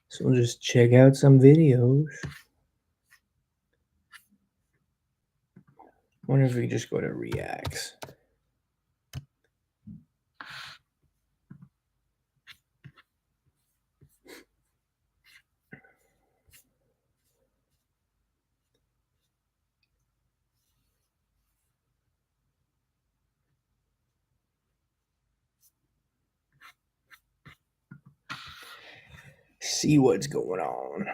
So we'll just check out some videos. Wonder if we just go to reacts. See what's going on.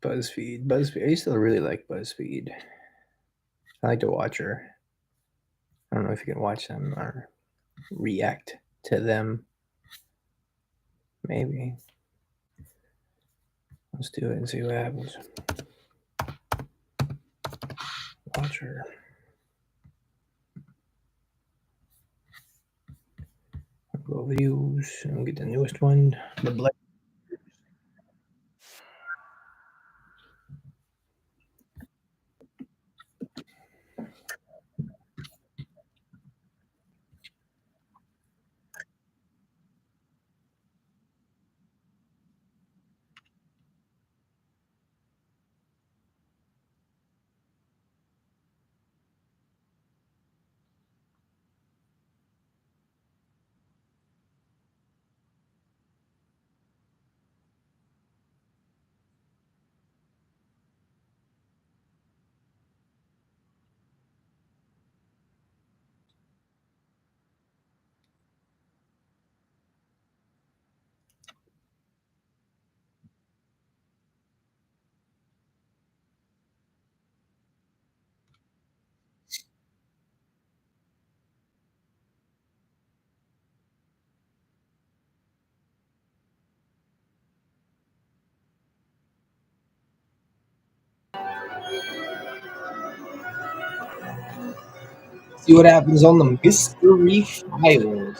BuzzFeed. I used to really like BuzzFeed. I like to watch her. I don't know if you can watch them or react to them. Maybe. Let's do it and see what happens. Watch her. Go videos and get the newest one. The black. See what happens on the mystery files.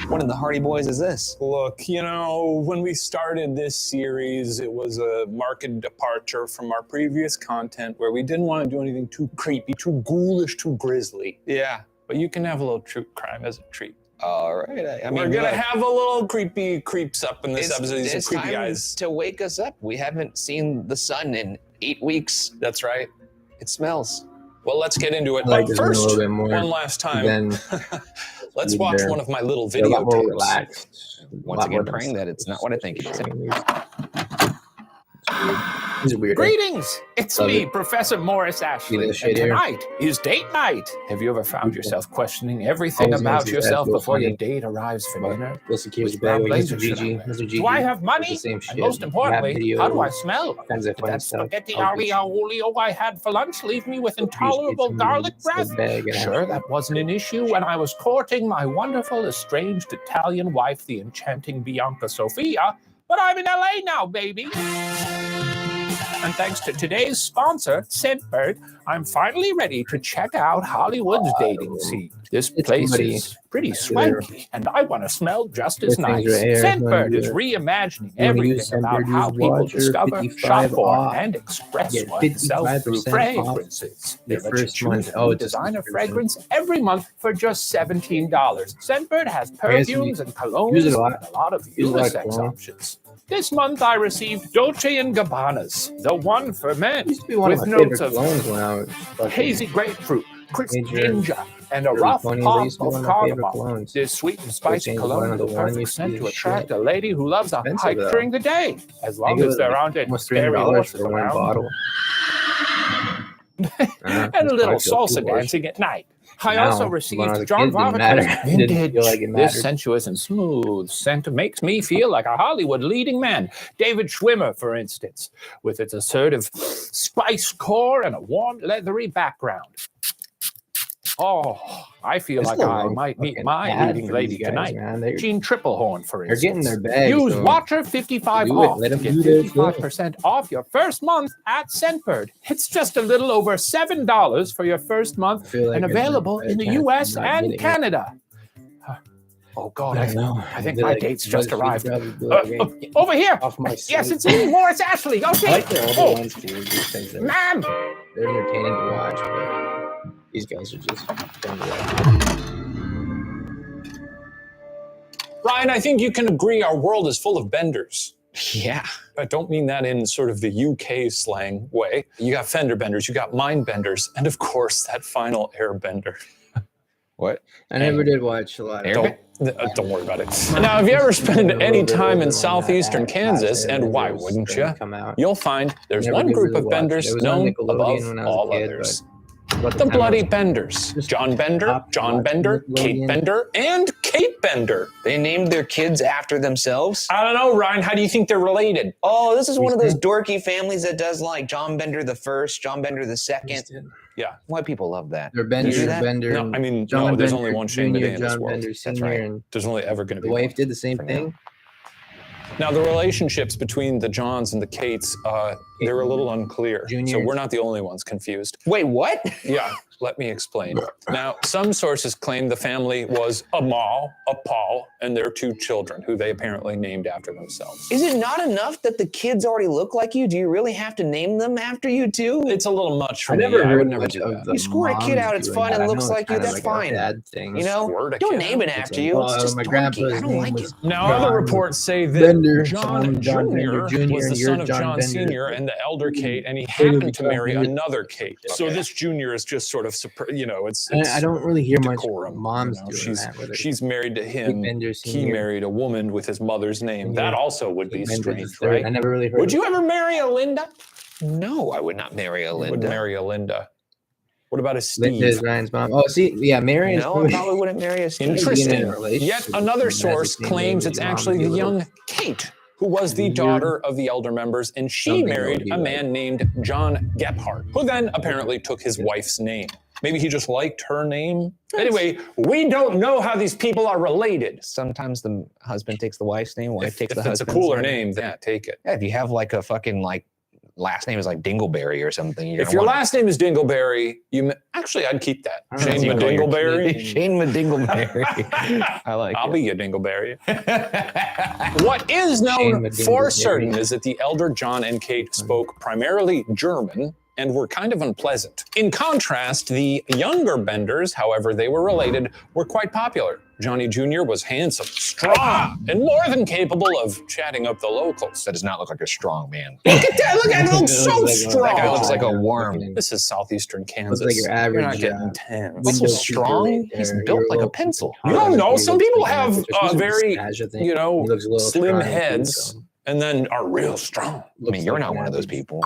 What in the Hardy Boys is this? Look, you know, when we started this series, it was a marked departure from our previous content where we didn't want to do anything too creepy, too ghoulish, too grisly. Yeah. But you can have a little true crime as a treat. All right. I mean, we're going to have a little creepy creeps up in this episode. These it's creepy time eyes. To wake us up. We haven't seen the sun in 8 weeks. That's right. It smells. Well, let's get into it. Like but first, a little bit more one last time, let's watch one of my little a lot more videotapes. relaxed. Once again, praying that it's not what I think it is. He's weird. Greetings! It's Love me, it. Professor Morris Ashley, this and shit here? tonight is date night. Have you ever found yourself questioning everything Always about makes his yourself ass feel before your funny. date arrives for But dinner? Listen, keeps Which the bag brown like Mr. blazer should I GG. wear? Mr. GG. Do I have It's money? the same And shit. most importantly, Rap how do I videos, smell? kinds of Did fun that stuff. spaghetti I'll get olio I had for lunch leave me with intolerable some garlic breath? slip bag and Sure, that wasn't an issue when I was courting my wonderful, estranged Italian wife, the enchanting Bianca Sofia, but I'm in LA now, baby. And thanks to today's sponsor, Scentbird, I'm finally ready to check out Hollywood's dating scene. This It's place muddy. is pretty That's there. swanky, and I want to smell just as This nice. thing's right here. Scentbird You is wanna reimagining you wanna use everything about Scentbird, how use people Watcher, discover, 55 shop for, off. and express Get oneself through 55% off fragrances. the They let you first choose month. a Oh, new it's a designer subscription. fragrance every month for just $17. Scentbird has perfumes and colognes use it a lot. and a lot of Use a lot of unisex cologne. options. This month I received Dolce & Gabbana's, the one for men, Used to be one with of my notes favorite of colognes when I was fucking hazy grapefruit, crisp Major ginger, and a early rough 20s. They pop used to be of one of my favorite cardamom. colognes. This sweet and spicy Dolce & cologne Gabbana, is the the one perfect used to scent be to the attract shit. a lady who loves a Expensive, hike though. during the day, as I long think it as was there like aren't any almost scary $300 horses for one around. bottle. And a This little product feels salsa too harsh. dancing at night. I Now, also when I was received a John kid, it didn't matter. Varvatos It didn't Vintage. feel like it This mattered. sensuous and smooth scent makes me feel like a Hollywood leading man. David Schwimmer, for instance, with its assertive spice core and a warm, leathery background. Oh, I feel This like is a I long might meet fucking my ad leading for lady these guys, tonight. man. They're Jean Triplehorn, for getting instance. their bag. Use so Watcher 55 do it. off Let to 'em get do their thing. 55% off your first month at Scentbird. It's just a little over $7 for your first I month feel like and it's available a in the chance of US not and getting it. Canada. Oh God, I know. I think Be my like, date's just BuzzFeed arrived. probably be like, hey, Over here. off my Yes, seat. it's me, Morris Ashley. I Okay. like their older Oh, ones too, just because they're ma'am. entertaining to watch. But these guys are just fun to watch. Ryan, I think you can agree our world is full of benders. Yeah. I don't mean that in sort of the UK slang way. You got fender benders, you got mind benders, and of course that final airbender. What? I never did watch a lot of Airbender? Don't worry about it. Now, if you ever spend A little any bit time older in when southeastern that Kansas, Airbenders and why wouldn't thing you? come out. You'll find there's Never one did group really of watch it. benders It was on known Nickelodeon above when I was a all kid, others. What The time Bloody I was Benders. just John Bender, stopped John watching Bender, Kate Nickelodeon. Bender, and Kate Bender. They named their kids after themselves? I don't know, Ryan. How do you think they're related? Oh, this is one of those Recent. dorky families that does like John Bender the first, John Bender the second. Yeah. Why people love that? They're You Bender, do that? Bender. No, I mean, John no, there's Bender only one Shane Jr., today in this John world. Bender That's Sr. right. and There's only ever going to the be wife one. did the same For thing. Now, the relationships between the Johns and the Kates, they're a little unclear. Junior. So we're not the only ones confused. Wait, what? Yeah, let me explain. Now, some sources claim the family was Amal, a Paul, and their two children, who they apparently named after themselves. Is it not enough that the kids already look like you? Do you really have to name them after you too? It's a little much for I me. never I heard would never much do of that. the You squirt a kid moms out, it's doing fun that. and I looks know like it's you, kind of that's like a fine. dad thing. You know, Squirt a don't kid name it out? after you. It's just my dorky. grandpa's I don't name like was it. Now, John other reports say that Bender, John John Jr. Bender Jr. was the and son you're of John John Bender. Sr. and the elder Kate, and he They're gonna happened to be marry talking- another Kate. So this Junior is just sort of, it's I don't really hear much decorum. moms you know? doing that. whether She's married to him. Bender He Sr., married a woman with his mother's name. Senior, That also would be Bender the strange, third. right? I never really heard. Would you ever marry a Linda? No, I would not marry a I would Linda. marry a Linda. What about a Linda is Steve? Ryan's mom. Oh, see, yeah, Mary is No, I probably probably wouldn't marry a Steve. Interesting. being in a relationship Yet with another someone that has source the same claims name it's as your mom actually would be the a little young Kate who was the weird. daughter of the elder members, and she Something that married would be a like- man named John Gephardt, who then apparently took his wife's name. Maybe he just liked her name. Anyway, we don't know how these people are related. Sometimes the husband takes the wife's name, wife If takes the it's a husband's cooler name, then yeah, take it. Yeah, if you have like a fucking last name is like Dingleberry or something. If your last name is Dingleberry, actually I'd keep that. I don't Shane know. Dingleberry. Shane Dingleberry. I like I'll it. be your Dingleberry. What is Shane known the for Dingleberry. certain is that the elder John and Kate spoke primarily German and were kind of unpleasant. In contrast, the younger Benders, however they were related, were quite popular. Johnny Jr. was handsome, strong, and more than capable of chatting up the locals. That does not look like a strong man. Look at that! Look at him! He looks so That strong! That guy looks like a worm. This is southeastern Kansas. Looks like your average. You're not getting 10. What's so Windows strong? people He's there. built You're like a little- pencil. You don't know. He Some looks people like have an average- very, Spaz, I think. you know, He looks a little slim strong, too, heads. so. and then are real strong. I mean, you're not one of those people.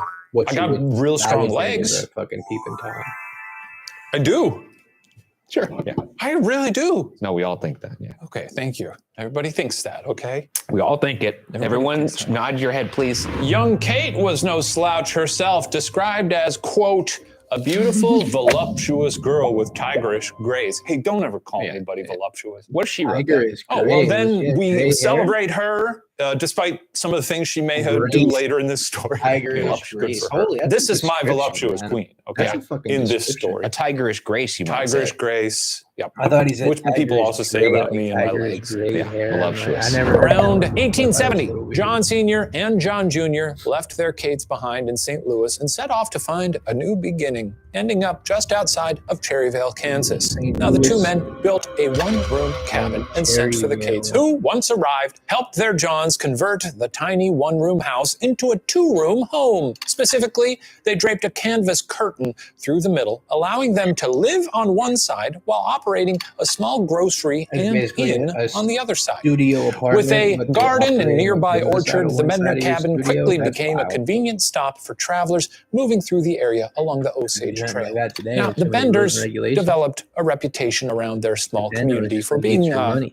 I got real strong legs. Fucking peeping Tom. I do. Sure. Yeah. I really do. No, we all think that. Yeah. Okay, thank you. Everybody thinks that, okay? We all think it. Everyone thinks that. nod your head, please. Young Kate was no slouch herself, described as, quote, a beautiful, voluptuous girl with tigerish grace. Hey, don't ever call anybody voluptuous. What she wrote? Tiger is Oh, well, great. then we Gray celebrate her, despite some of the things she may have do Grace. later in this story. Tigerish Voluptuous. grace. Good for her. Holy, that's This a is my description, voluptuous man. queen, That's okay? a fucking In this description. story. A tigerish grace, you might say. Tigerish grace. Yep. I thought he said Which people tigerish also say gray, about like me and my tigerish legs. gray Yeah, hair. voluptuous. I never heard Around that. 1870, That was a little weird. John Sr. and John Jr. left their Kates behind in St. Louis and set off to find a new beginning, ending up just outside of Cherryvale, Kansas. St. Now, the two Louis. men built a one-room cabin and sent for the Cherryvale. Kates, who, once arrived, helped their Johns convert the tiny one-room house into a two-room home. Specifically, they draped a canvas curtain through the middle, allowing them to live on one side while operating a small grocery It's and basically inn a on the other side. Studio apartment. With a but they garden and operate nearby on the other side orchard, of the one Medner side of your cabin studio. quickly That's became a wild. convenient stop for travelers moving through the area along the Osage Something Trail. like that today Now, with the some of rules and Benders regulations. developed a reputation around their small Bender community just for hates being your money.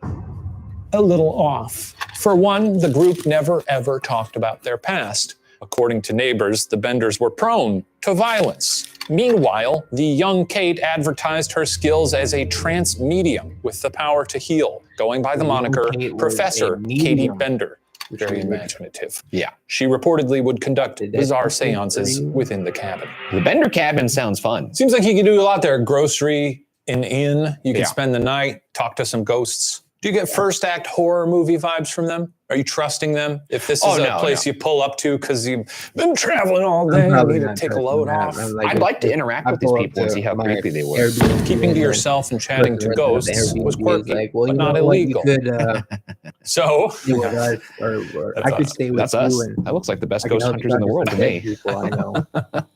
a little off. For one, the group never ever talked about their past. According to neighbors, the Benders were prone to violence. Meanwhile, the young Kate advertised her skills as a trance medium with the power to heal, going by the The young moniker Kate was Professor a Katie medium. Bender. Which Very is weird. imaginative. Yeah. She reportedly would conduct Did that bizarre happen for seances you? within the cabin. The Bender cabin sounds fun. Seems like you can do a lot there. Grocery, an inn. You can Yeah. spend the night, talk to some ghosts. Do you get first act horror movie vibes from them? Are you trusting them? If this is a place you pull up to because you've been traveling all day, you need to take a load off. I'd like to interact with these people and see how creepy they were. Keeping to yourself and chatting to ghosts was quirky, like, well, but you not know what, illegal. You could So, do with us, or I could stay with That's you. us. And That looks like the best I can ghost help hunters you in the talk world to to some me. people I know.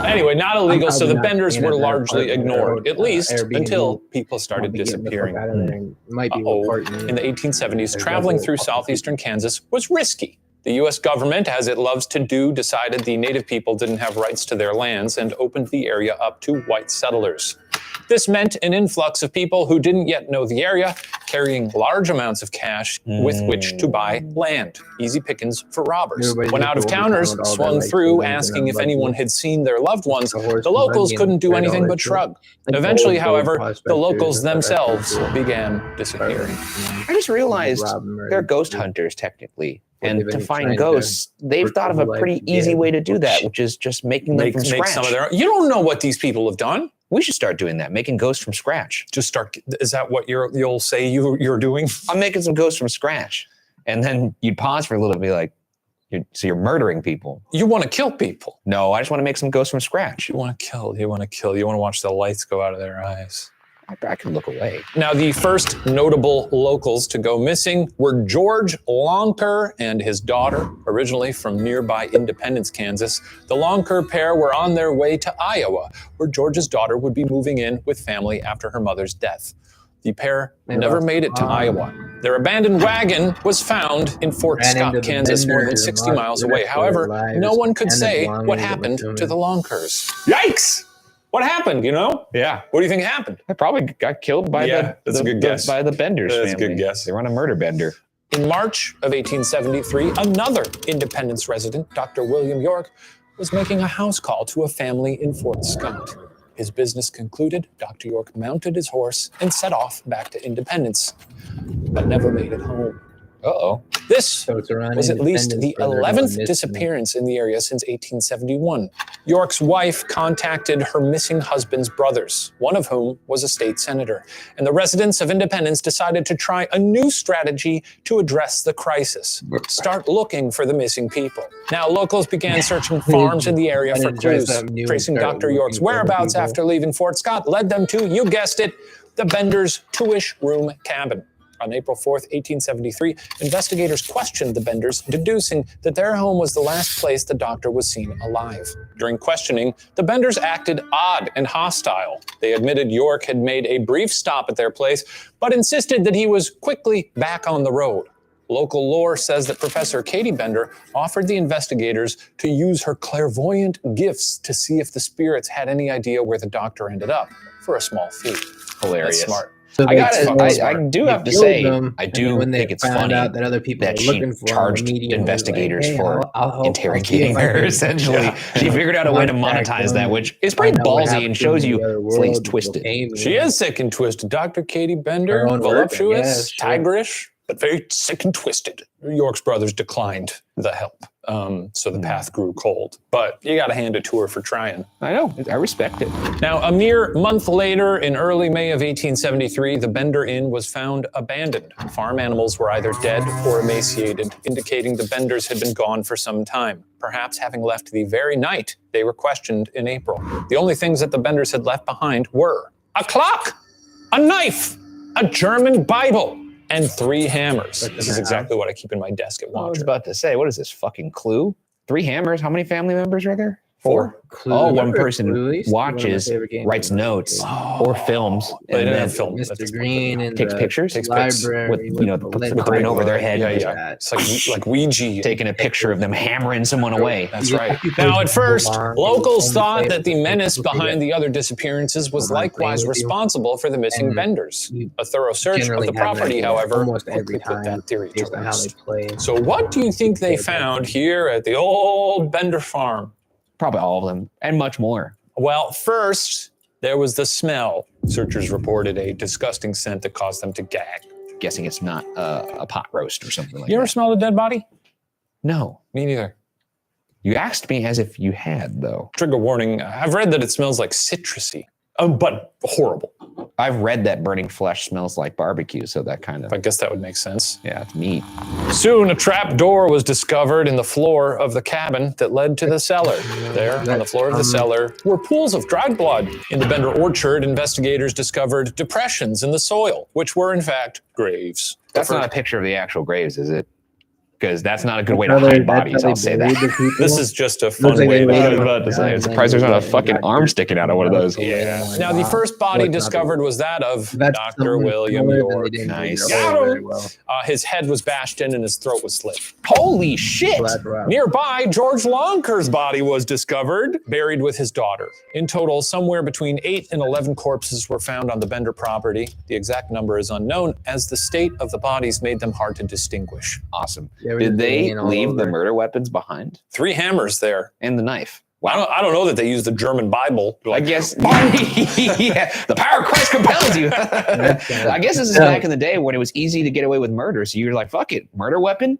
anyway, not illegal, so the probably not Benders staying were at that largely apartment or, ignored, at least Airbnb. until people started I'll be getting the fuck disappearing. out of there and might be Uh-oh. reporting. In the 1870s, There's traveling double through opportunity. southeastern Kansas was risky. The U.S. government, as it loves to do, decided the native people didn't have rights to their lands and opened the area up to white settlers. This meant an influx of people who didn't yet know the area, carrying large amounts of cash with which to buy land. Easy pickings for robbers. Everybody When just out-of-towners overpowered all that, swung like, through buildings and asking if buggy. anyone had seen their loved ones, The horse the and locals buggy couldn't and do all anything that but shit. shrug. Like Eventually, old however, prospectors the and locals stuff, that's themselves cool. began disappearing. I just realized Rob 'em or they're ghost do- hunters technically. Or And they've to been find trying to ghosts, they've thought of a life pretty easy dead. way to do that, which is just making them from Make scratch. some of their own. You don't know what these people have done. We should start doing that, making ghosts from scratch. Just start. Is that what you'll say you're doing? I'm making some ghosts from scratch. And then you'd pause for a little bit and be like, so you're murdering people. You want to kill people. No, I just want to make some ghosts from scratch. You want to kill. You want to kill. You want to watch the lights go out of their eyes. I can look away. Now, the first notable locals to go missing were George Lonker and his daughter, originally from nearby Independence, Kansas. The Lonker pair were on their way to Iowa, where George's daughter would be moving in with family after her mother's death. The pair never made it to Iowa. Their abandoned wagon was found in Fort Ran Scott, into the Kansas, more than Benders 60 and miles lost the away. rest of their However, lives. no one could And say as long what as I'm happened to assuming. the Lonkers. Yikes! What happened, you know? Yeah. What do you think happened? I probably got killed by that's a good guess. by the Benders That's a family. good guess. They were on a murder bender. In March of 1873, another Independence resident, Dr. William York, was making a house call to a family in Fort Scott. His business concluded, Dr. York mounted his horse and set off back to Independence, but never made it home. Uh-oh. This So it's around was at least the Independence where they're going 11th missing. disappearance in the area since 1871. York's wife contacted her missing husband's brothers, one of whom was a state senator, and the residents of Independence decided to try a new strategy to address the crisis. Start looking for the missing people. Now, locals began searching farms in the area for And try clues. something new and Tracing start Dr. York's looking for the whereabouts people. after leaving Fort Scott led them to, you guessed it, the Benders' two-ish room cabin. On April 4th, 1873, investigators questioned the Benders, deducing that their home was the last place the doctor was seen alive. During questioning, the Benders acted odd and hostile. They admitted York had made a brief stop at their place, but insisted that he was quickly back on the road. Local lore says that Professor Katie Bender offered the investigators to use her clairvoyant gifts to see if the spirits had any idea where the doctor ended up for a small fee. Hilarious. That's smart. So I do have to say, I do when they think it's found funny out that other people that were she looking for charged investigators for interrogating her, essentially. Yeah. She figured out a way to monetize that, which is pretty ballsy and shows you Slate's twisted. She is sick and twisted. Dr. Katie Bender, Her own word, voluptuous, yeah, sure. tigerish, but very sick and twisted. York's brothers declined the help, so the path grew cold. But you got to hand it to her for trying. I know. I respect it. Now, a mere month later, in early May of 1873, the Bender Inn was found abandoned. Farm animals were either dead or emaciated, indicating the Benders had been gone for some time, perhaps having left the very night they were questioned in April. The only things that the Benders had left behind were a clock, a knife, a German Bible, and 3 hammers. This is exactly what I keep in my desk at I was Watcher. about to say, what is this, fucking Clue? 3 hammers? How many family members are there? 4? Clue. Oh, one Remember person Clue? Used to be one of my watches, favorite games. writes notes, or films, They and didn't then have film. That's Mr. Green and takes the pictures Takes pics library with, you know, with the pen over their head. Yeah, and yeah. It's like Ouija. taking a picture of them hammering someone away. That's right. Now, at first, locals thought that the menace behind the other disappearances was likewise responsible for the missing Benders. A thorough search of generally the have an property, idea however, almost every quickly put time that theory to based on how they rest. play. So what do you think they found here at the old Bender farm? Probably all of them, and much more. Well, first, there was the smell. Searchers reported a disgusting scent that caused them to gag. Guessing it's not a pot roast or something like You ever that. smelled a dead body? No. Me neither. You asked me as if you had, though. Trigger warning, I've read that it smells like citrusy, but horrible. I've read that burning flesh smells like barbecue, so that kind of, I guess that would make sense. yeah, it's meat. Soon, a trap door was discovered in the floor of the cabin that led to the cellar. There, on the floor of the cellar, were pools of dried blood. In the Bender orchard, investigators discovered depressions in the soil, which were in fact graves. That's not a picture of the actual graves, is it? Because that's not a good way to hide bodies, I'll say that. This is just a fun Looks like way they to were- I was about to say, I'm surprised there's not a fucking arm sticking out of one of those. Yeah. Now, the first body discovered was that of Dr. William York. Nice. Got him. His head was bashed in and his throat was slit. Holy shit! Nearby, George Lonker's body was discovered, buried with his daughter. In total, somewhere between 8 and 11 corpses were found on the Bender property. The exact number is unknown, as the state of the bodies made them hard to distinguish. Awesome. There Did was they vein all leave the over. murder weapons behind? 3 hammers there. And the knife? I don't know that they used the German Bible. I guess, yeah, the power of Christ compels you. I guess this is back in the day when it was easy to get away with murder. So you're like, fuck it, murder weapon?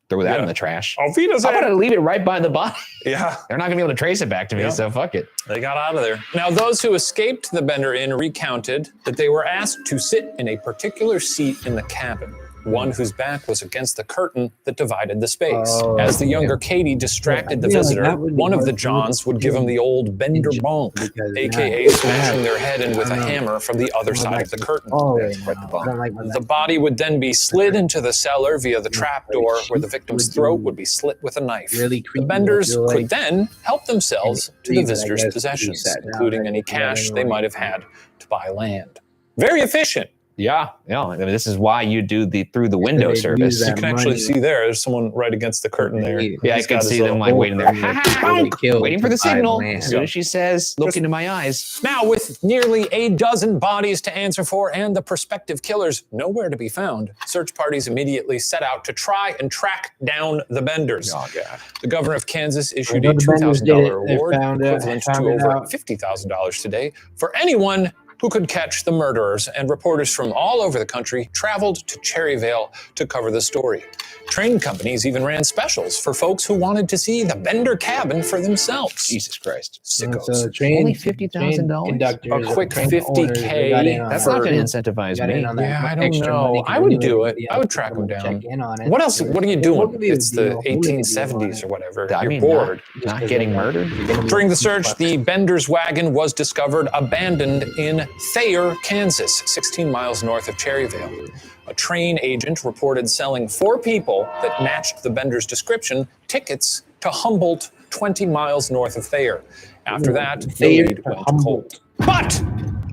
Throw that in the trash. Auf Wiedersehen. I'm going to leave it right by the body. Yeah, They're not going to be able to trace it back to me, so fuck it. they got out of there. Now, those who escaped the Bender Inn recounted that they were asked to sit in a particular seat in the cabin, one whose back was against the curtain that divided the space. As the younger Katie distracted the visitor, one of the Johns would give him the old Bender bonk, aka smashing their head in with a hammer from the other side of the curtain. The body would then be slid into the cellar via the trapdoor, where the victim's throat would be slit with a knife. The Benders could then help themselves to the visitor's possessions, including any cash they might have had to buy land. Very efficient. Yeah. I mean, this is why you do the through the window service. You can actually see there's someone right against the curtain there. Yeah, I can see them like waiting there, waiting for the signal. As soon as she says, look into my eyes. Now, with nearly a dozen bodies to answer for and the prospective killers nowhere to be found, search parties immediately set out to try and track down the Benders. Oh, God. The governor of Kansas issued a $2,000 reward, equivalent to over $50,000 today, for anyone who could catch the murderers, and reporters from all over the country traveled to Cherryvale to cover the story. Train companies even ran specials for folks who wanted to see the Bender cabin for themselves. Jesus Christ. Sickos. So train, Only $50,000? A quick $50K. That's not going to incentivize me. Yeah, I don't know. I would do it. I would track them down. What else? What are you doing? It's the 1870s or whatever. You're bored. Not getting murdered. During the search, the Bender's wagon was discovered abandoned in Thayer, Kansas, 16 miles north of Cherryvale. A train agent reported selling 4 people that matched the Bender's description tickets to Humboldt, 20 miles north of Thayer. After that, the lead went cold. But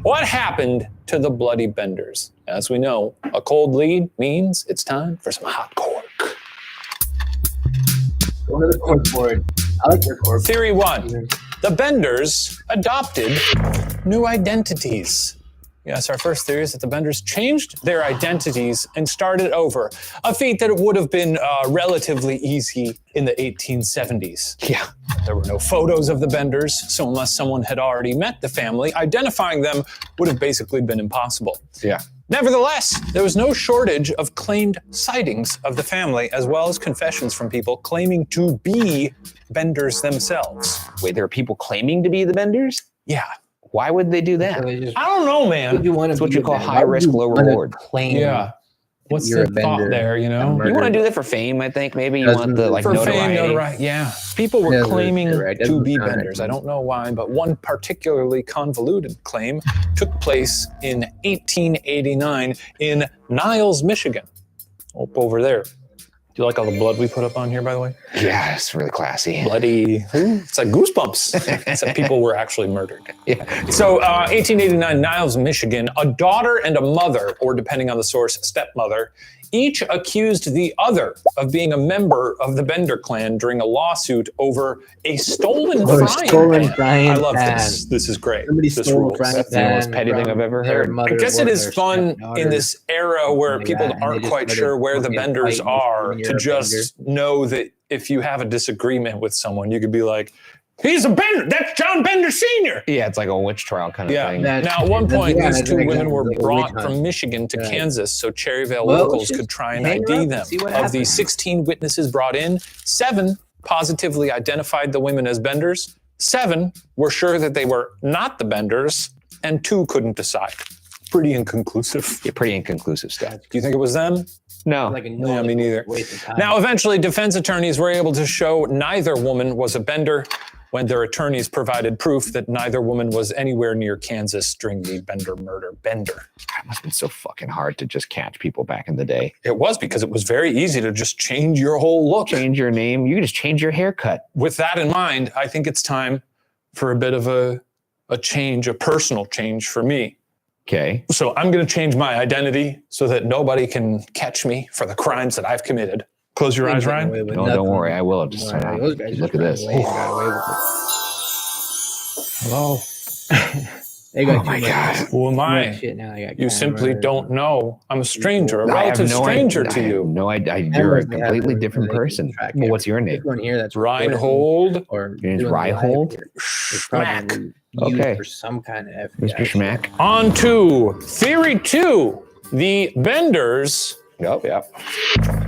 what happened to the bloody Benders? As we know, a cold lead means it's time for some hardcore. One of the cork board. I like their cork. Theory 1. The Benders adopted new identities. Yes, our first theory is that the Benders changed their identities and started over, a feat that would have been relatively easy in the 1870s. Yeah. There were no photos of the Benders, so unless someone had already met the family, identifying them would have basically been impossible. Yeah. Nevertheless, there was no shortage of claimed sightings of the family, as well as confessions from people claiming to be Benders themselves. Wait, there are people claiming to be the Benders? Yeah. Why would they do that? I don't know, man. It's what you call high risk, low reward. Claim Yeah. What's you're the a thought Bender, there, you know? You want to do that for fame, I think. Maybe you want the For notoriety. fame, notoriety, yeah. People were Doesn't- claiming right, to doesn't be sound Benders. right. I don't know why, but one particularly convoluted claim took place in 1889 in Niles, Michigan. Up over there. Do you like all the blood we put up on here, by the way? Yeah, it's really classy. Bloody, it's like goosebumps. Except people were actually murdered. Yeah. So 1889, Niles, Michigan, a daughter and a mother, or depending on the source, stepmother, each accused the other of being a member of the Bender clan during a lawsuit over a stolen frying pan. I love this. This is great. Somebody This stole rules. a frying That's the most pan petty thing from I've ever their heard. mother I guess or it is their fun stepdaughter. in this era where Yeah, people and they aren't just quite started sure where the fucking Benders fighting are when you're to a just know that if you have a disagreement with someone, you could be like, he's a Bender. That's John Bender Sr. Yeah, it's like a witch trial kind of Yeah. thing. That- Now, at one point, yeah, these that's two an women example, were like a brought witch from hunt. Michigan to Right. Kansas so Cherryvale Well, locals let's could try and hang her ID up them. and see what Of the happens. 16 witnesses brought in, 7 positively identified the women as Benders, 7 were sure that they were not the Benders, and 2 couldn't decide. Pretty inconclusive. Yeah, pretty inconclusive stuff. Do you think it was them? No. Like a Yeah, me neither. waste of time. Now, eventually, defense attorneys were able to show neither woman was a Bender when their attorneys provided proof that neither woman was anywhere near Kansas during the Bender murder. Bender. It must have been so fucking hard to just catch people back in the day. It was because it was very easy to just change your whole look. Change your name. You can just change your haircut. With that in mind, I think it's time for a bit of a change, a personal change for me. Okay. So I'm going to change my identity so that nobody can catch me for the crimes that I've committed. Close your eyes, Ryan. No, don't worry. I will. Just Those guys look just at this. ran away and got away with it. Hello. They got Oh my too much- God. Who am too much I? shit now. They got You simply cameras. don't know. I'm a stranger, a I have relative no stranger idea. to I have you. no idea. You're a Cameras, they have completely to- different they can person. track Well, what's your This name? one here that's Reinhold or Your name's doing the live Reinhold? here is Schmack. probably used Okay. for some kind of FBI. Mr. Schmack. On to theory 2. The Benders Yep.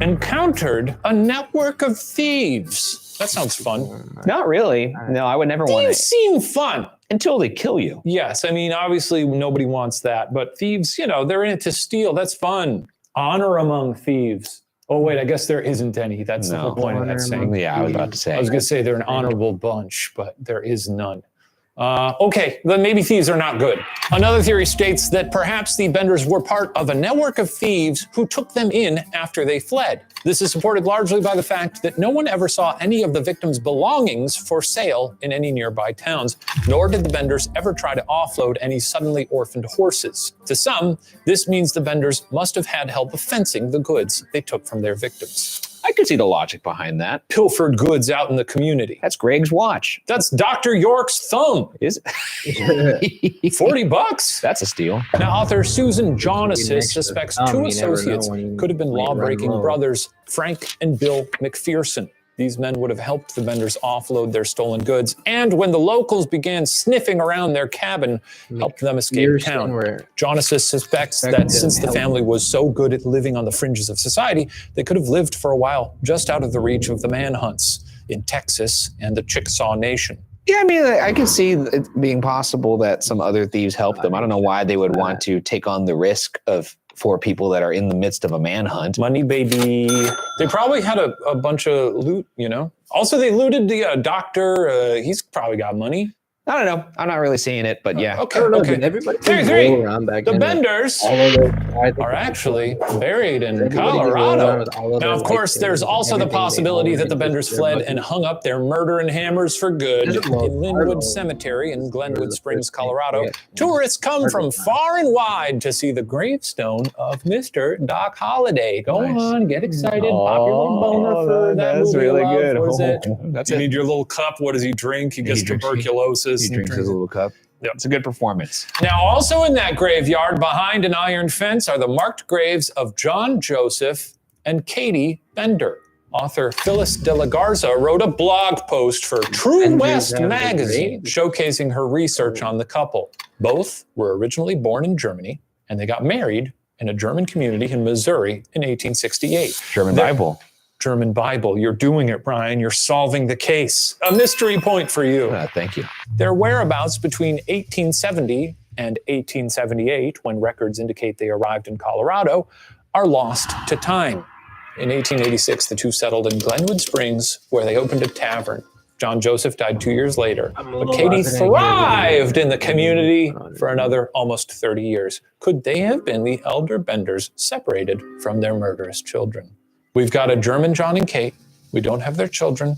encountered a network of thieves. That sounds fun. Not really. No, I would never want Thieves to. seem fun. Until they kill you. Yes, I mean, obviously nobody wants that, but thieves, you know, they're in it to steal. That's fun. Honor among thieves. Oh, wait, I guess there isn't any. That's the No. whole point of that Honor saying. among Yeah, I was about to say. I was going to say they're an honorable bunch, but there is none. Okay, then maybe thieves are not good. Another theory states that perhaps the Benders were part of a network of thieves who took them in after they fled. This is supported largely by the fact that no one ever saw any of the victims' belongings for sale in any nearby towns, nor did the Benders ever try to offload any suddenly orphaned horses. To some, this means the Benders must have had help fencing the goods they took from their victims. I could see the logic behind that. Pilfered goods out in the community. That's Greg's watch. That's Dr. York's thumb. Is Yeah. $40. That's a steal. Now, author Susan Next Jonasis to suspects thumb, 2 you never know associates when you- could have been when you run law-breaking low. brothers, Frank and Bill McPherson. These men would have helped the Benders offload their stolen goods, and when the locals began sniffing around their cabin, helped them escape Pearson, town. where Jonasis suspects Expect that them since the help. family was so good at living on the fringes of society, they could have lived for a while just out of the reach of the manhunts in Texas and the Chickasaw Nation. Yeah, I mean, I can see it being possible that some other thieves helped them. I don't know why they would want to take on the risk of 4 people that are in the midst of a manhunt. Money, baby. They probably had a bunch of loot, you know? Also, they looted the doctor. He's probably got money. I don't know. I'm not really seeing it, but yeah. Okay. I don't know. Okay. Did everybody Theory just three. roll around back The then? Benders All of those, I think are actually buried in everybody just roll around Colorado. with all of Now, their of course, lightsabers there's and also the everything they possibility own that the and Benders just their fled and buttons. hung up their murder and hammers for good Doesn't know in Linwood Arnold Cemetery in was Glenwood the Springs, first thing. Colorado. Yeah. Tourists come from Arnold. far and wide to see the gravestone of Mr. Doc Holliday. Go Nice. on, get excited. Popular boner for that that's movie really love. good. What is it? That's You it. need your little cup. What does he drink? He gets tuberculosis. He and drinks his it. little cup. Yep. It's a good performance. Now, also in that graveyard behind an iron fence are the marked graves of John Joseph and Katie Bender. Author Phyllis de la Garza wrote a blog post for True Benders West have a magazine grave? showcasing her research on the couple. Both were originally born in Germany, and they got married in a German community in Missouri in 1868. German They're- Bible. German Bible. You're doing it, Brian. You're solving the case. A mystery point for you. Thank you. Their whereabouts between 1870 and 1878, when records indicate they arrived in Colorado, are lost to time. In 1886, the two settled in Glenwood Springs, where they opened a tavern. John Joseph died 2 years later, but Katie thrived in the community for another almost 30 years. Could they have been the elder Benders separated from their murderous children? We've got a German John and Kate. We don't have their children.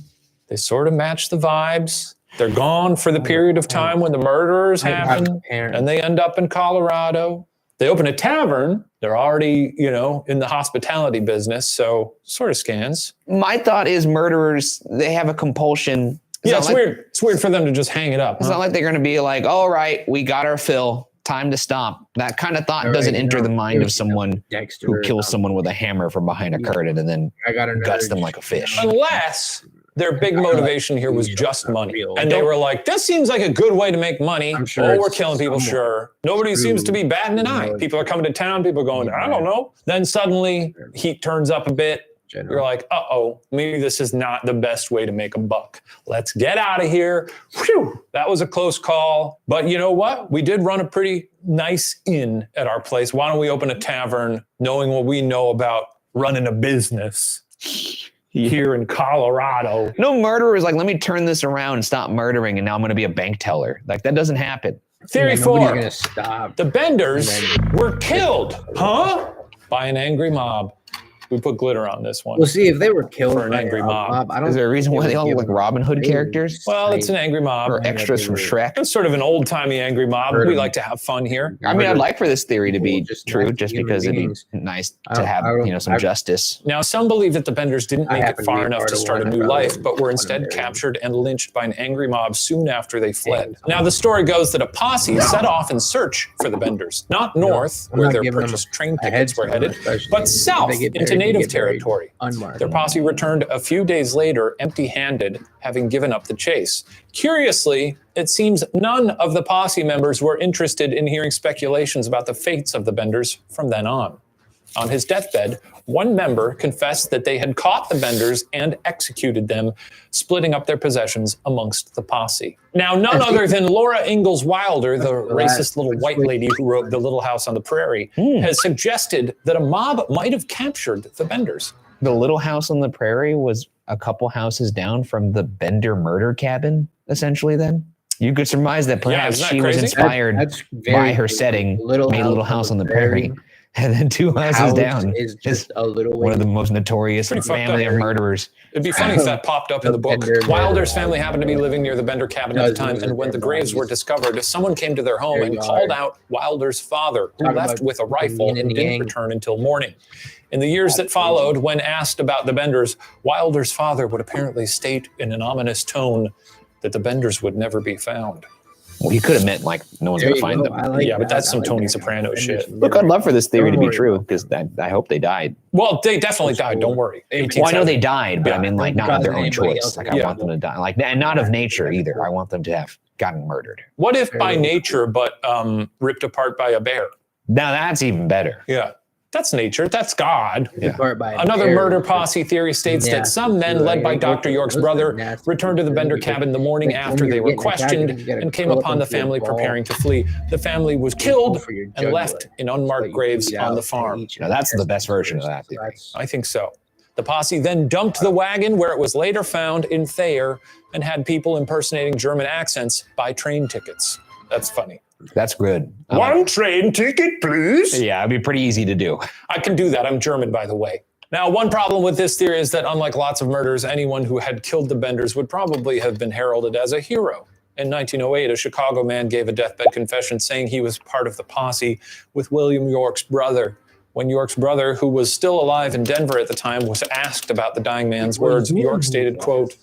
They sort of match the vibes. They're gone for the period of time when the murderers happen, and they end up in Colorado. They open a tavern. They're already, in the hospitality business, so sort of scans. My thought is murderers, they have a compulsion. It's weird. It's weird for them to just hang it up. It's not like they're going to be like, all right, we got our fill. Time to stop. That kind of thought doesn't enter the mind of someone who kills someone with a hammer from behind a curtain and then guts them like a fish. Unless their big motivation here was just money. And they were like, this seems like a good way to make money. We're killing people, sure. Nobody seems to be batting an eye. People are coming to town. People are going, I don't know. Then suddenly heat turns up a bit. You're like, uh-oh, maybe this is not the best way to make a buck. Let's get out of here. Whew, that was a close call. But you know what? We did run a pretty nice inn at our place. Why don't we open a tavern knowing what we know about running a business here in Colorado? No murderer is like, let me turn this around and stop murdering, and now I'm going to be a bank teller. Like, that doesn't happen. Theory 4, gonna stop. the Benders were killed, by an angry mob. We put glitter on this one. We'll see if they were killed For an by angry a mob. I don't Is there a reason why they all look like give Robin Hood them- characters? Well, it's an angry mob. Or extras from Shrek? It's sort of an old-timey angry mob. Heard We of like to have fun here. I mean, I'd like for this theory to be Just true, not just human because it'd be beings. nice I to don't- have, I don't- some justice. Now, some believe that the Benders didn't I make it happen to far be enough part to of start a one, new probably life, but were one instead of their- captured and lynched by an angry mob soon after they fled. Now, the story goes that a posse set off in search for the Benders, not north, I'm where not their giving them purchased train a tickets were headstone, headed, especially but if south they get into buried, they native get buried territory. unmarked. Their posse returned a few days later, empty-handed, having given up the chase. Curiously, it seems none of the posse members were interested in hearing speculations about the fates of the Benders from then on. On his deathbed, one member confessed that they had caught the Benders and executed them, splitting up their possessions amongst the posse. Now, none other than Laura Ingalls Wilder, the racist little white lady who wrote The Little House on the Prairie, has suggested that a mob might have captured the Benders. The Little House on the Prairie was a couple houses down from the Bender murder cabin, essentially, then? You could surmise that perhaps isn't that she was crazy? inspired That's by very her cool. setting, made Little House on the Prairie, and then two houses House down is just a little one of the way. most notorious Pretty fucked family up. of murderers. It'd be funny if that popped up in the book. Bender Wilder's murder. family happened to be living near the Bender cabin at the time, and when the graves were discovered, someone came to their home and called out Wilder's father, who Talk left about with a rifle yin and and didn't yang. return until morning. In the years that followed, when asked about the Benders, Wilder's father would apparently state in an ominous tone that the Benders would never be found. Well, he could have meant like no one's There going to you find go. them. I like Yeah, but that. that's I some like Tony that. Soprano shit. Look, I'd love for this theory to Don't be worry true about because I hope they died. Well, they definitely died. Don't worry. Well, I know they died, but I mean, like, not of their own Anybody choice. else Like, I Yeah. want them to die. Like, and not of nature either. I want them to have gotten murdered. What if by nature, but ripped apart by a bear? Now that's even better. Yeah, that's nature. That's God. Yeah. Another murder posse theory states Yeah. that some men, led by Dr. York's brother, returned to the Bender cabin the morning after they were questioned and came upon the family preparing to flee. The family was killed and left in unmarked graves on the farm. Now that's the best version of that theory. I think so. The posse then dumped the wagon where it was later found in Thayer and had people impersonating German accents buy train tickets. That's funny. That's good. One train ticket, please. Yeah, it'd be pretty easy to do. I can do that. I'm German, by the way. Now, one problem with this theory is that unlike lots of murders, anyone who had killed the Benders would probably have been heralded as a hero. In 1908, a Chicago man gave a deathbed confession saying he was part of the posse with William York's brother. When York's brother, who was still alive in Denver at the time, was asked about the dying man's words, York stated, quote,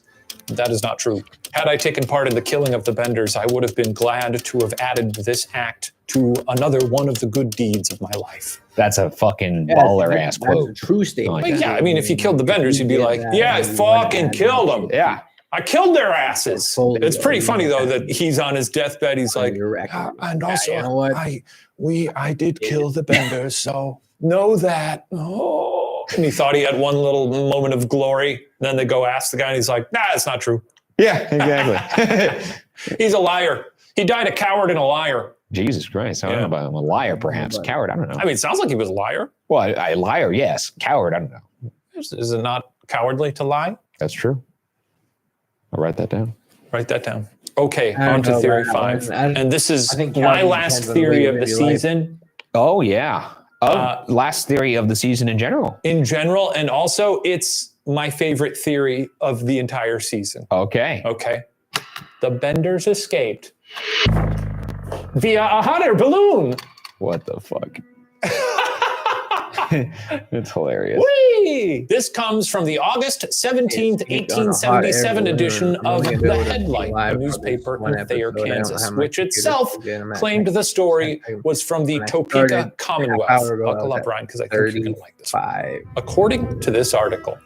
"That is not true. Had I taken part in the killing of the Benders, I would have been glad to have added this act to another one of the good deeds of my life." That's a fucking baller-ass quote. That's a true statement. But yeah, I mean, if you killed the Benders, you'd be like, yeah, I fucking killed them. Yeah. I killed their asses. It's pretty funny, though, that he's on his deathbed. He's like, and also, you know what? I did kill the Benders, so know that. Oh. And he thought he had one little moment of glory. And then they go ask the guy, and he's like, nah, it's not true. Yeah, exactly. He's a liar. He died a coward and a liar. Jesus Christ. I don't know about him. A liar, perhaps. Coward, I don't know. I mean, it sounds like he was a liar. Well, a liar, yes. Coward, I don't know. Is it not cowardly to lie? That's true. I'll write that down. Write that down. Okay, on to theory 5. And this is my last theory of the season. Oh, yeah. Last theory of the season in general. In general, and also it's my favorite theory of the entire season. Okay. Okay. The Benders escaped via a hot air balloon. What the fuck? It's hilarious. Whee! This comes from the August 17th, 1877 edition of The Headlight, a newspaper in Thayer, Kansas, which itself claimed the story was from the Topeka Commonwealth. Buckle up, Ryan, because I think you're going to like this one. According to this article,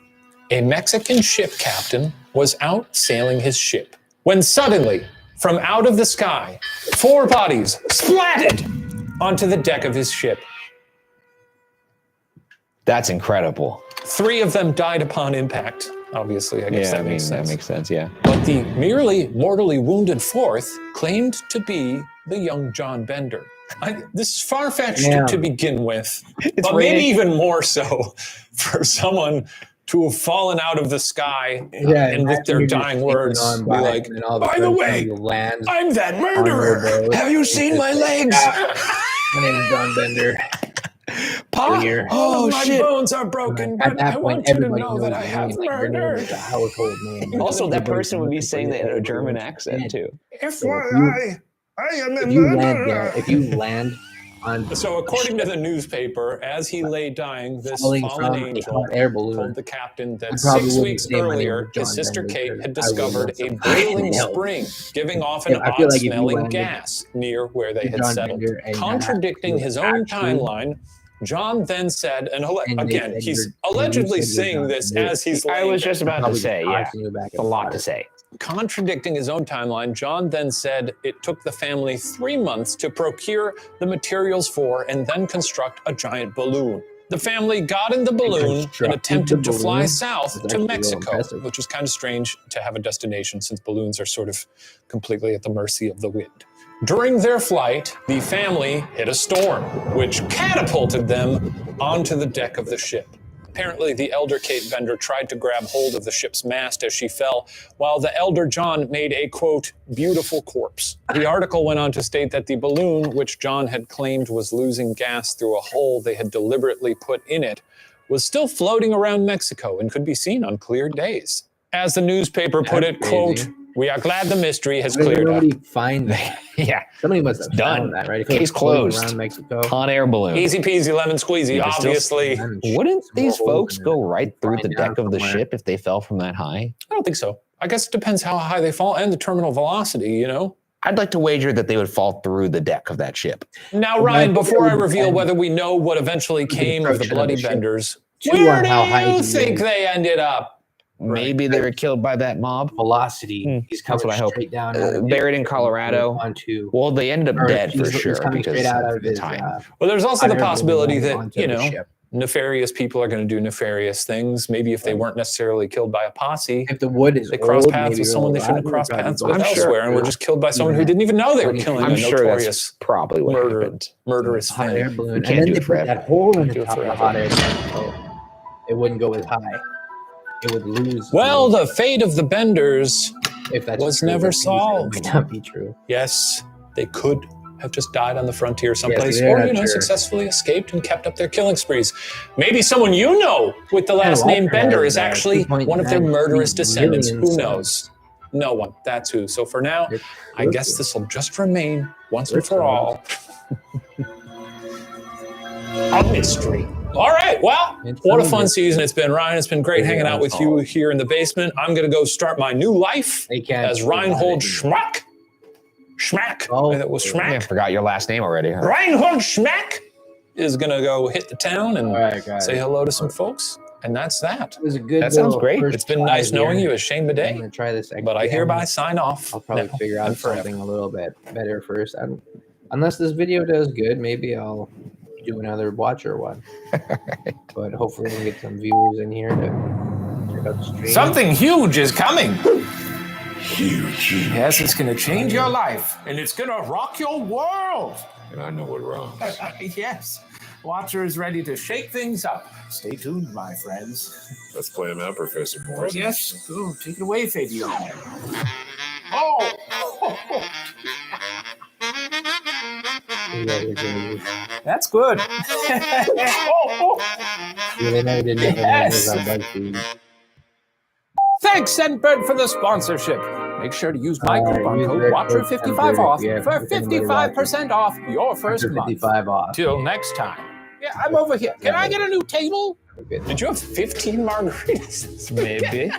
a Mexican ship captain was out sailing his ship when suddenly, from out of the sky, 4 bodies splatted onto the deck of his ship. That's incredible. 3 of them died upon impact. Obviously, I guess that makes sense. That makes sense, yeah. But the merely mortally wounded 4th claimed to be the young John Bender. This is far-fetched to begin with, but maybe even more so for someone to have fallen out of the sky and with their dying words be like, by the way, I'm that murderer. Have you seen my legs? My name is John Bender. Pa, my bones are broken, but I want you to know that I have murdered. Also, that person would be saying that in a German accent, too. FYI, I am a murderer. If you land on... So according to the newspaper, as he lay dying, this fallen angel told the captain that 6 weeks earlier, his sister Kate had discovered a boiling spring giving off an odd-smelling gas near where they had settled. Contradicting his own timeline, John then said, and again, he's allegedly saying this as he's laying I was just about to say, it's a lot to say. Contradicting his own timeline, John then said it took the family 3 months to procure the materials for and then construct a giant balloon. The family got in the balloon and attempted to fly south to Mexico, which is kind of strange to have a destination since balloons are sort of completely at the mercy of the wind. During their flight, the family hit a storm, which catapulted them onto the deck of the ship. Apparently, the elder Kate Bender tried to grab hold of the ship's mast as she fell, while the elder John made a, quote, beautiful corpse. The article went on to state that the balloon, which John had claimed was losing gas through a hole they had deliberately put in it, was still floating around Mexico and could be seen on clear days. As the newspaper put it, quote, we are glad the mystery has cleared up. Nobody find that. Yeah. Somebody must have done found that, right? Case closed. Around Mexico. Hot air balloon. Easy peasy lemon squeezy, obviously. Wouldn't these folks go right through the deck of the ship if they fell from that high? I don't think so. I guess it depends how high they fall and the terminal velocity, you know? I'd like to wager that they would fall through the deck of that ship. Now, Ryan, before I reveal whether we know what eventually came of the Bloody Benders, where do you think they ended up? Maybe they were killed by that mob. Velocity. He's coming straight down. Buried in Colorado. Well, they ended up dead for sure. Coming straight out of his time. Well, there's also the possibility that, you know, nefarious people are going to do nefarious things. Maybe if they weren't necessarily killed by a posse, if the wood is they crossed paths with someone they shouldn't have crossed paths with elsewhere, and were just killed by someone who didn't even know they were killing a notorious, probably murderous hot air balloon. And then they put that hole in the top of the hot air balloon. It wouldn't go as high. it would lose. Well, the fate of the Benders if that's was true, never that means that it solved. might not be true. Yes, they could have just died on the frontier someplace, they're or, not sure. successfully escaped and kept up their killing sprees. Maybe someone you know with the last name Bender is actually one of their murderous descendants. Who knows? No one. That's who. So for now, I guess this will just remain, once and for all, a mystery. All right, well, what a fun season it's been, Ryan. It's been great hanging out with you here in the basement. I'm going to go start my new life as Reinhold Schmack. Schmack. Oh, that was Schmack. I forgot your last name already. Huh? Reinhold Schmack is going to go hit the town and say hello to some folks. And that's that. It was a good. That sounds great. It's been nice knowing you as Shane I'm Bidet. gonna try this again. But I hereby sign off. I'll probably figure out something a little bit better first. Unless this video does good, maybe I'll do another watcher one. But hopefully we can get some viewers in here to check out the stream. Something huge is coming. Huge. Yes, it's going to change your life, and it's going to rock your world. And I know what wrong. Yes. Watcher is ready to shake things up. Stay tuned, my friends. Let's play him out, Professor Morris. Yes. Go, take it away, Fabian. Oh! That's good. Thanks, Scentbird, for the sponsorship. Make sure to use my coupon code WATCHER55 off for 55% off your first month. 55 off. Till next time. Yeah, I'm over here. Can I get a new table? Did you have 15 margaritas? Maybe.